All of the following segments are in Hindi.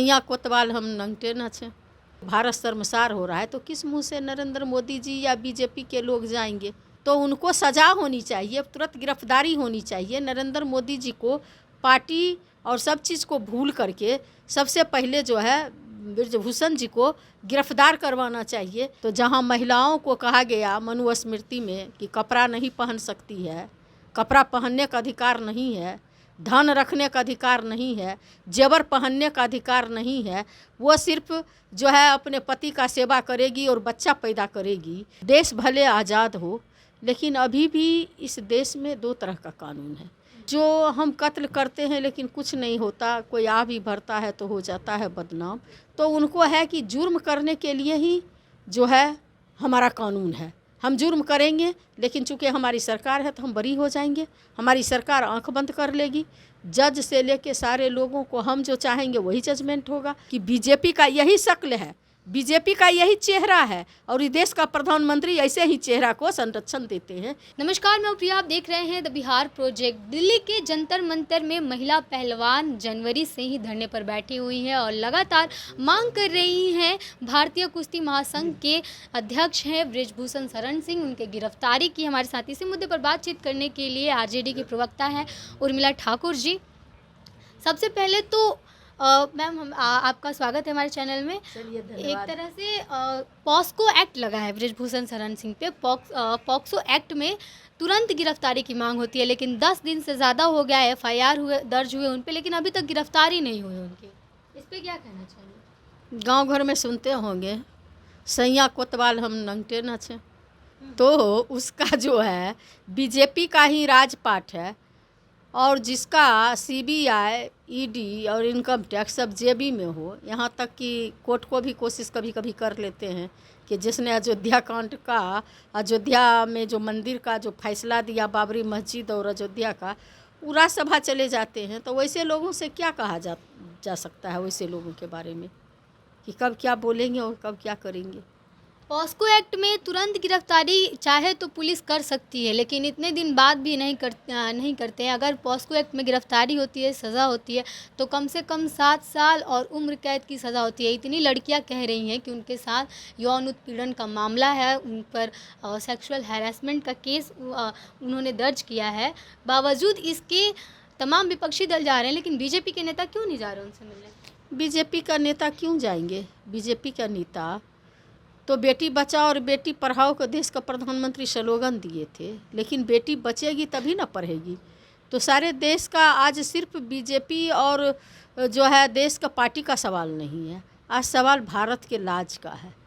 सैया कोतवाल हम नंगटे न छे। भारत शर्मसार हो रहा है तो किस मुंह से नरेंद्र मोदी जी या बीजेपी के लोग जाएंगे? तो उनको सजा होनी चाहिए, तुरंत गिरफ्तारी होनी चाहिए। नरेंद्र मोदी जी को पार्टी और सब चीज़ को भूल करके सबसे पहले जो है ब्रजभूषण जी को गिरफ्तार करवाना चाहिए। तो जहां महिलाओं को कहा गया मनुस्मृति में कि कपड़ा नहीं पहन सकती है, कपड़ा पहनने का अधिकार नहीं है, धन रखने का अधिकार नहीं है, जेवर पहनने का अधिकार नहीं है, वो सिर्फ जो है अपने पति का सेवा करेगी और बच्चा पैदा करेगी। देश भले आज़ाद हो, लेकिन अभी भी इस देश में दो तरह का कानून है। जो हम कत्ल करते हैं लेकिन कुछ नहीं होता, कोई आ भी भरता है तो हो जाता है बदनाम। तो उनको है कि जुर्म करने के लिए ही जो है हमारा कानून है। हम जुर्म करेंगे लेकिन चूँकि हमारी सरकार है तो हम बरी हो जाएंगे। हमारी सरकार आंख बंद कर लेगी। जज से लेके सारे लोगों को हम जो चाहेंगे वही जजमेंट होगा। कि बीजेपी का यही शक्ल है, बीजेपी का यही चेहरा है और इस देश का प्रधानमंत्री ऐसे ही चेहरा को संरक्षण देते हैं। नमस्कार, मैं प्रिया, आप देख रहे हैं द बिहार प्रोजेक्ट। दिल्ली के जंतर मंतर में महिला पहलवान जनवरी से ही धरने पर बैठी हुई है और लगातार मांग कर रही हैं। भारतीय कुश्ती महासंघ के अध्यक्ष हैं ब्रजभूषण शरण सिंह, उनके गिरफ्तारी की। हमारे साथ इसी मुद्दे पर बातचीत करने के लिए आरजेडी की प्रवक्ता है उर्मिला ठाकुर जी। सबसे पहले तो मैम आपका स्वागत है हमारे चैनल में। एक तरह से पॉक्सो एक्ट लगा है ब्रजभूषण शरण सिंह पे। पॉक्सो एक्ट में तुरंत गिरफ्तारी की मांग होती है, लेकिन 10 दिन से ज़्यादा हो गया है, FIR दर्ज हुए उन पे, लेकिन अभी तक गिरफ्तारी नहीं हुई उनकी। इस पर क्या कहना चाहिए? गांव घर में सुनते होंगे सैया कोतवाल हम नंगटे न छे। तो उसका जो है बीजेपी का ही राजपाट है और जिसका CBI, ED और इनकम टैक्स सब जेबी में हो। यहाँ तक कि कोर्ट को भी कोशिश कभी कभी कर लेते हैं कि जिसने अयोध्या कांड का, अयोध्या में जो मंदिर का जो फैसला दिया बाबरी मस्जिद और अयोध्या का, वो राज्यसभा चले जाते हैं। तो वैसे लोगों से क्या कहा जा सकता है, वैसे लोगों के बारे में कि कब क्या बोलेंगे और कब क्या करेंगे। पॉक्सो एक्ट में तुरंत गिरफ्तारी चाहे तो पुलिस कर सकती है, लेकिन इतने दिन बाद भी नहीं करते हैं। अगर पॉक्सो एक्ट में गिरफ्तारी होती है, सज़ा होती है, तो कम से कम 7 साल और उम्र कैद की सज़ा होती है। इतनी लड़कियां कह रही हैं कि उनके साथ यौन उत्पीड़न का मामला है, उन पर सेक्सुअल हैरेसमेंट का केस उन्होंने दर्ज किया है। बावजूद इसके तमाम विपक्षी दल जा रहे हैं, लेकिन बीजेपी के नेता क्यों नहीं जा रहे उनसे मिलने? बीजेपी का नेता क्यों जाएंगे? बीजेपी का नेता तो बेटी बचाओ और बेटी पढ़ाओ को देश का प्रधानमंत्री स्लोगन दिए थे, लेकिन बेटी बचेगी तभी ना पढ़ेगी। तो सारे देश का आज सिर्फ बीजेपी और जो है देश का पार्टी का सवाल नहीं है, आज सवाल भारत के लाज का है।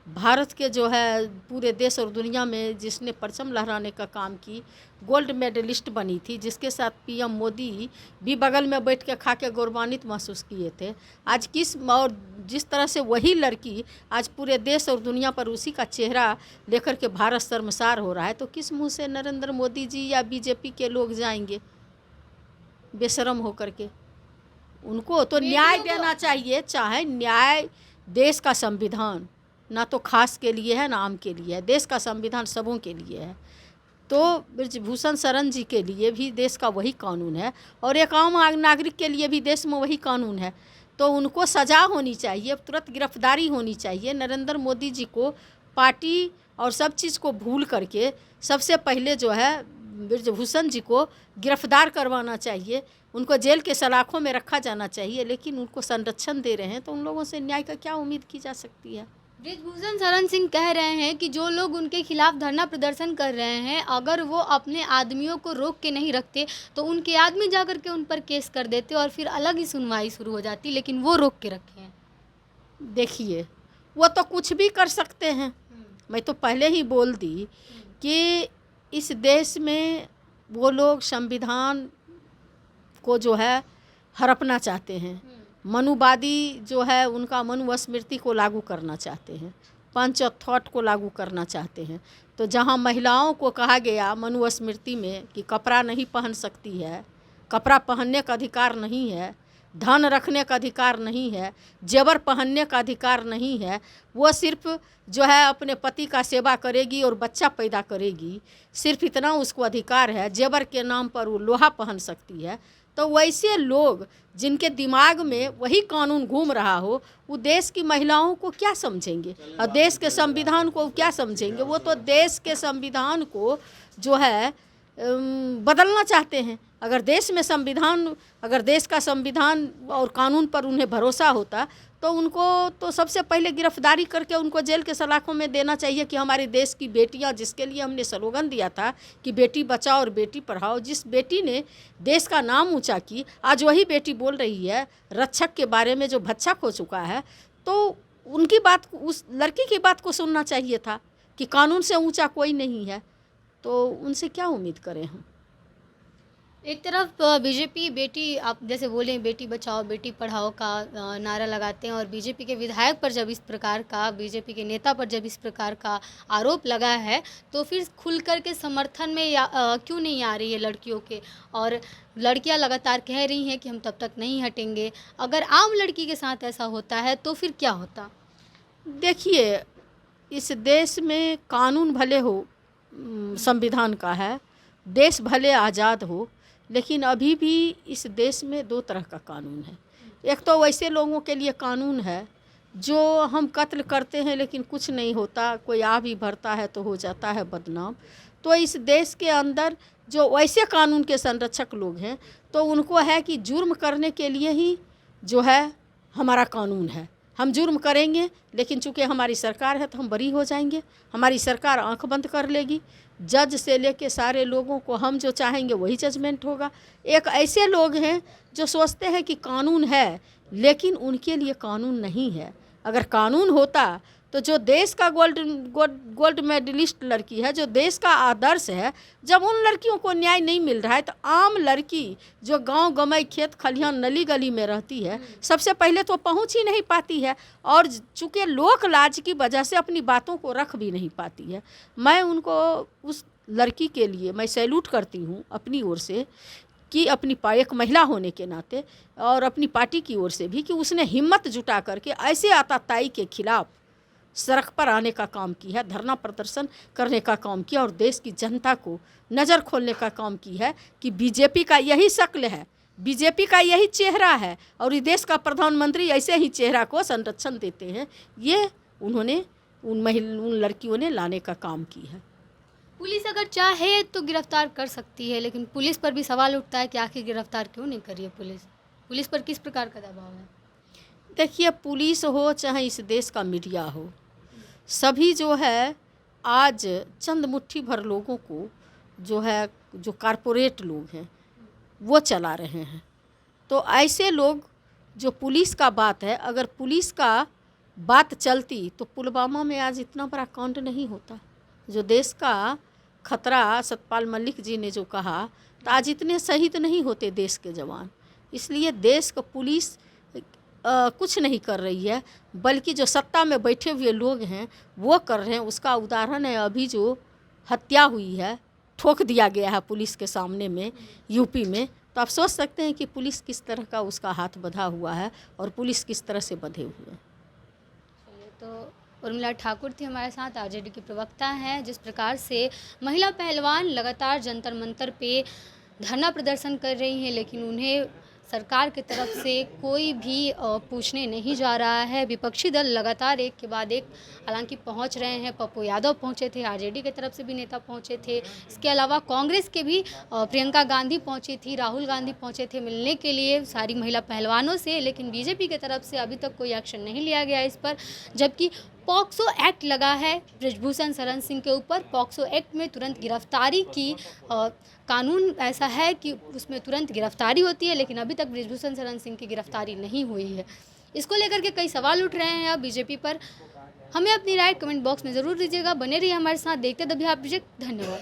भारत के जो है पूरे देश और दुनिया में जिसने परचम लहराने का काम की, गोल्ड मेडलिस्ट बनी थी, जिसके साथ PM मोदी भी बगल में बैठ के खा के गौरवान्वित महसूस किए थे। आज किस और जिस तरह से वही लड़की आज पूरे देश और दुनिया पर उसी का चेहरा लेकर के भारत शर्मसार हो रहा है, तो किस मुंह से नरेंद्र मोदी जी या बीजेपी के लोग जाएंगे बेशरम होकर के? उनको तो न्याय देना चाहिए। चाहे न्याय देश का संविधान ना तो खास के लिए है ना आम के लिए है, देश का संविधान सबों के लिए है। तो ब्रजभूषण शरण जी के लिए भी देश का वही कानून है और एक आम नागरिक के लिए भी देश में वही कानून है। तो उनको सजा होनी चाहिए, तुरंत गिरफ्तारी होनी चाहिए। नरेंद्र मोदी जी को पार्टी और सब चीज़ को भूल करके सबसे पहले जो है ब्रजभूषण जी को गिरफ्तार करवाना चाहिए। उनको जेल के सलाखों में रखा जाना चाहिए, लेकिन उनको संरक्षण दे रहे हैं तो उन लोगों से न्याय का क्या उम्मीद की जा सकती है? ब्रजभूषण शरण सिंह कह रहे हैं कि जो लोग उनके खिलाफ धरना प्रदर्शन कर रहे हैं, अगर वो अपने आदमियों को रोक के नहीं रखते तो उनके आदमी जाकर के उन पर केस कर देते और फिर अलग ही सुनवाई शुरू हो जाती, लेकिन वो रोक के रखे हैं। देखिए, वो तो कुछ भी कर सकते हैं। मैं तो पहले ही बोल दी कि इस देश में वो लोग संविधान को जो है हड़पना चाहते हैं, मनुवादी जो है उनका मनुस्मृति को लागू करना चाहते हैं, पंच ऑफ थॉट को लागू करना चाहते हैं। तो जहां महिलाओं को कहा गया मनुस्मृति में कि कपड़ा नहीं पहन सकती है, कपड़ा पहनने का अधिकार नहीं है, धन रखने का अधिकार नहीं है, जेवर पहनने का अधिकार नहीं है, वो सिर्फ जो है अपने पति का सेवा करेगी और बच्चा पैदा करेगी, सिर्फ इतना उसको अधिकार है। जेवर के नाम पर वो लोहा पहन सकती है। तो वैसे लोग जिनके दिमाग में वही कानून घूम रहा हो, वो देश की महिलाओं को क्या समझेंगे और देश के संविधान को क्या समझेंगे। वो तो देश के संविधान को जो है बदलना चाहते हैं। अगर देश का संविधान और कानून पर उन्हें भरोसा होता तो उनको तो सबसे पहले गिरफ्तारी करके उनको जेल के सलाखों में देना चाहिए कि हमारे देश की बेटियां, जिसके लिए हमने स्लोगन दिया था कि बेटी बचाओ और बेटी पढ़ाओ, जिस बेटी ने देश का नाम ऊंचा की, आज वही बेटी बोल रही है रक्षक के बारे में जो भक्षक हो चुका है। तो उनकी बात, उस लड़की की बात को सुनना चाहिए था कि कानून से ऊंचा कोई नहीं है। तो उनसे क्या उम्मीद करें हम। एक तरफ बीजेपी बेटी, आप जैसे बोले बेटी बचाओ बेटी पढ़ाओ का नारा लगाते हैं, और बीजेपी के विधायक पर जब इस प्रकार का, बीजेपी के नेता पर जब इस प्रकार का आरोप लगा है, तो फिर खुल कर के समर्थन में क्यों नहीं आ रही है लड़कियों के। और लड़कियां लगातार कह रही हैं कि हम तब तक नहीं हटेंगे। अगर आम लड़की के साथ ऐसा होता है तो फिर क्या होता। देखिए, इस देश में कानून भले हो संविधान का है, देश भले आज़ाद हो, लेकिन अभी भी इस देश में दो तरह का कानून है। एक तो वैसे लोगों के लिए कानून है जो हम कत्ल करते हैं लेकिन कुछ नहीं होता, कोई आ भी भरता है तो हो जाता है बदनाम। तो इस देश के अंदर जो वैसे कानून के संरक्षक लोग हैं, तो उनको है कि जुर्म करने के लिए ही जो है हमारा कानून है। हम जुर्म करेंगे लेकिन चूँकि हमारी सरकार है तो हम बरी हो जाएंगे, हमारी सरकार आंख बंद कर लेगी, जज से लेके सारे लोगों को हम जो चाहेंगे वही जजमेंट होगा। एक ऐसे लोग हैं जो सोचते हैं कि कानून है, लेकिन उनके लिए कानून नहीं है। अगर कानून होता तो जो देश का गोल्ड मेडलिस्ट लड़की है, जो देश का आदर्श है, जब उन लड़कियों को न्याय नहीं मिल रहा है तो आम लड़की जो गांव गमई खेत खलिहान नली गली में रहती है, सबसे पहले तो पहुंच ही नहीं पाती है, और चूँकि लोक लाज की वजह से अपनी बातों को रख भी नहीं पाती है। मैं उनको, उस लड़की के लिए मैं सैल्यूट करती हूँ अपनी ओर से, कि अपनी एक महिला होने के नाते और अपनी पार्टी की ओर से भी, कि उसने हिम्मत जुटा करके ऐसे आताताई के खिलाफ सड़क पर आने का काम की है, धरना प्रदर्शन करने का काम किया और देश की जनता को नज़र खोलने का काम की है कि बीजेपी का यही शक्ल है, बीजेपी का यही चेहरा है, और इस देश का प्रधानमंत्री ऐसे ही चेहरा को संरक्षण देते हैं। ये उन्होंने उन लड़कियों ने लाने का काम की है। पुलिस अगर चाहे तो गिरफ्तार कर सकती है, लेकिन पुलिस पर भी सवाल उठता है कि आखिर गिरफ्तार क्यों नहीं कर रही है पुलिस पर किस प्रकार का दबाव है। देखिए, पुलिस हो चाहे इस देश का मीडिया हो, सभी जो है आज चंद मुट्ठी भर लोगों को जो है, जो कारपोरेट लोग हैं वो चला रहे हैं। तो ऐसे लोग जो पुलिस का बात है, अगर पुलिस का बात चलती तो पुलवामा में आज इतना बड़ा कांड नहीं होता। जो देश का खतरा, सतपाल मलिक जी ने जो कहा, तो आज इतने शहीद नहीं होते देश के जवान। इसलिए देश का पुलिस कुछ नहीं कर रही है, बल्कि जो सत्ता में बैठे हुए लोग हैं वो कर रहे हैं। उसका उदाहरण है अभी जो हत्या हुई है, ठोक दिया गया है पुलिस के सामने में यूपी में। तो आप सोच सकते हैं कि पुलिस किस तरह का उसका हाथ बंधा हुआ है और पुलिस किस तरह से बंधे हुए हैं। तो उर्मिला ठाकुर थी हमारे साथ, आरजेडी की प्रवक्ता हैं। जिस प्रकार से महिला पहलवान लगातार जंतर मंतर पे धरना प्रदर्शन कर रही हैं, लेकिन उन्हें सरकार की तरफ से कोई भी पूछने नहीं जा रहा है। विपक्षी दल लगातार एक के बाद एक हालांकि पहुंच रहे हैं। पप्पू यादव पहुंचे थे, आरजेडी की तरफ से भी नेता पहुंचे थे, इसके अलावा कांग्रेस के भी प्रियंका गांधी पहुंची थी, राहुल गांधी पहुंचे थे मिलने के लिए सारी महिला पहलवानों से। लेकिन बीजेपी की तरफ से अभी तक कोई एक्शन नहीं लिया गया इस पर, जबकि पॉक्सो एक्ट लगा है बृजभूषण शरण सिंह के ऊपर। पॉक्सो एक्ट में तुरंत गिरफ्तारी की कानून ऐसा है कि उसमें तुरंत गिरफ्तारी होती है, लेकिन अभी तक बृजभूषण शरण सिंह की गिरफ्तारी नहीं हुई है। इसको लेकर के कई सवाल उठ रहे हैं अब बीजेपी पर। हमें अपनी राय कमेंट बॉक्स में ज़रूर दीजिएगा। बने रहिए हमारे साथ, देखते द बिहार प्रोजेक्ट। धन्यवाद।